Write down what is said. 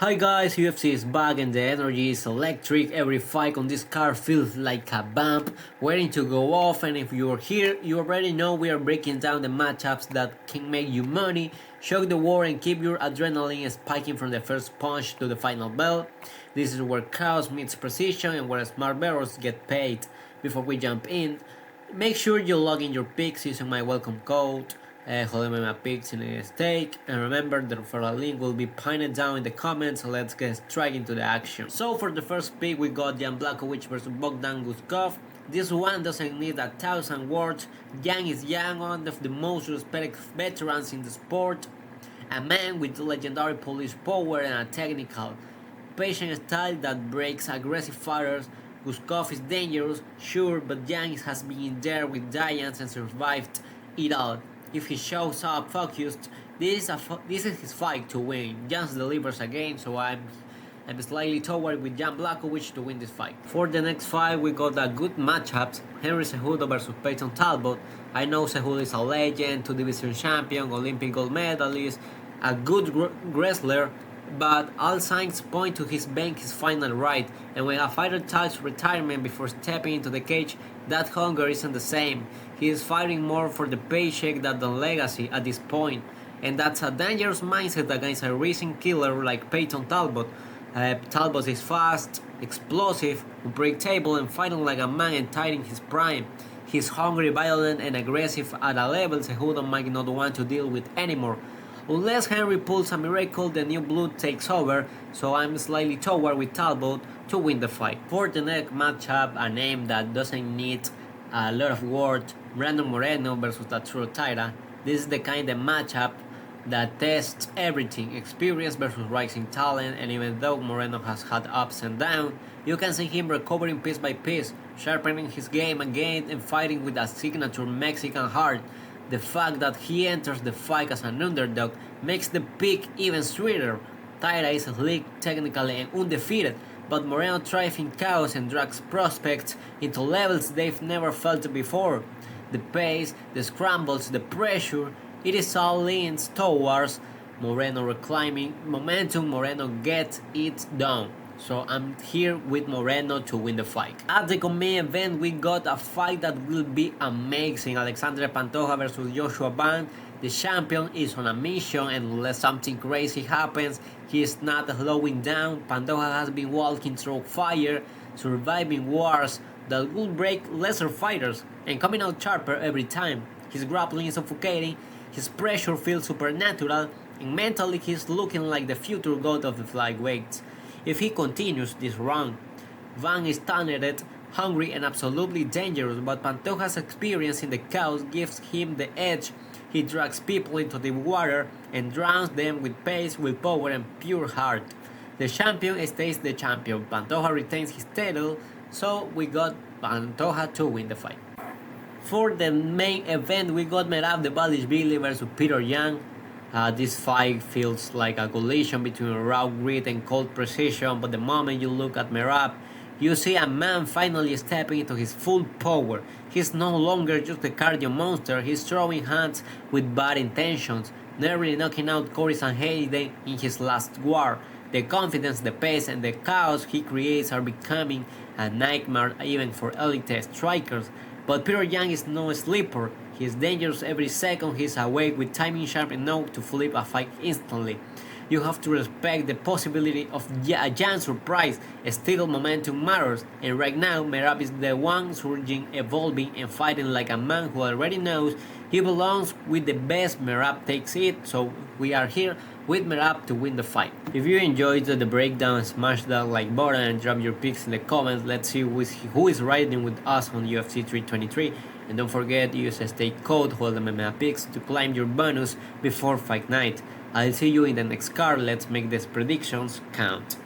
Hi guys, UFC is back and the energy is electric. Every fight on this card feels like a bump waiting to go off, and if you're here, you already know we are breaking down the matchups that can make you money, shock the world and keep your adrenaline spiking from the first punch to the final bell. This is where chaos meets precision and where smart bettors get paid. Before we jump in, make sure you log in your picks using my welcome code joelmmapicks in a stake, and remember the referral link will be pinned down in the comments. So let's get straight into the action. So for the first pick we got Jan Blachowicz versus Bogdan Guskov. This one doesn't need 1,000 words. Jan is young, one of the most respected veterans in the sport, a man with legendary police power and a technical, patient style that breaks aggressive fighters. Guskov is dangerous, sure, but Jan has been in there with giants and survived it all. If he shows up focused, this is his fight to win. Jan delivers again, so I'm slightly toward with Jan Blachowicz to win this fight. For the next fight, we got a good matchup: Henry Cejudo versus Peyton Talbot. I know Cejudo is a legend, two-division champion, Olympic gold medalist, a good wrestler, but all signs point to his bank his final right, and when a fighter talks retirement before stepping into the cage, that hunger isn't the same. He is fighting more for the paycheck than the legacy at this point, and that's a dangerous mindset against a racing killer like Peyton Talbot. Talbot is fast, explosive, unpredictable, and fighting like a man entire in his prime. He's hungry, violent, and aggressive at a level Cejudo might not want to deal with anymore. Unless Henry pulls a miracle, the new blood takes over, so I'm slightly toward with Talbot to win the fight. For the next matchup, a name that doesn't need a lot of words, Brandon Moreno versus Tatsuro Taira. This is the kind of matchup that tests everything, experience versus rising talent, and even though Moreno has had ups and downs, you can see him recovering piece by piece, sharpening his game again and fighting with a signature Mexican heart. The fact that he enters the fight as an underdog makes the pick even sweeter. Taira is slick, technically, and undefeated, but Moreno thrives in chaos and drags prospects into levels they've never felt before. The pace, the scrambles, the pressure, it is all leans towards Moreno reclaiming momentum. Moreno gets it done. So I'm here with Moreno to win the fight. At the main event, we got a fight that will be amazing. Alexandre Pantoja versus Joshua Ban. The champion is on a mission, and unless something crazy happens, he is not slowing down. Pantoja has been walking through fire, surviving wars that will break lesser fighters, and coming out sharper every time. His grappling is suffocating, his pressure feels supernatural, and mentally he's looking like the future god of the flyweights. If he continues this run, Van is talented, hungry, and absolutely dangerous, but Pantoja's experience in the chaos gives him the edge. He drags people into the water and drowns them with pace, willpower, and pure heart. The champion stays the champion. Pantoja retains his title, so we got Pantoja to win the fight. For the main event, we got Merab Billy versus Peter Yan. This fight feels like a collision between raw grit and cold precision, but the moment you look at Merab, you see a man finally stepping into his full power. He's no longer just a cardio monster, he's throwing hands with bad intentions, nearly knocking out Corey Sanhagen in his last war. The confidence, the pace, and the chaos he creates are becoming a nightmare even for elite strikers. But Peter Yan is no sleeper. He is dangerous every second he is awake, with timing sharp enough to flip a fight instantly. You have to respect the possibility of a giant surprise. Still, momentum matters, and right now Merab is the one surging, evolving, and fighting like a man who already knows he belongs with the best. Merab takes it, so we are here with Merab to win the fight. If you enjoyed the breakdown, smash that like button and drop your picks in the comments. Let's see who is riding with us on UFC 323. And don't forget to use a stake code joelmmapicks to claim your bonus before fight night. I'll see you in the next card. Let's make these predictions count.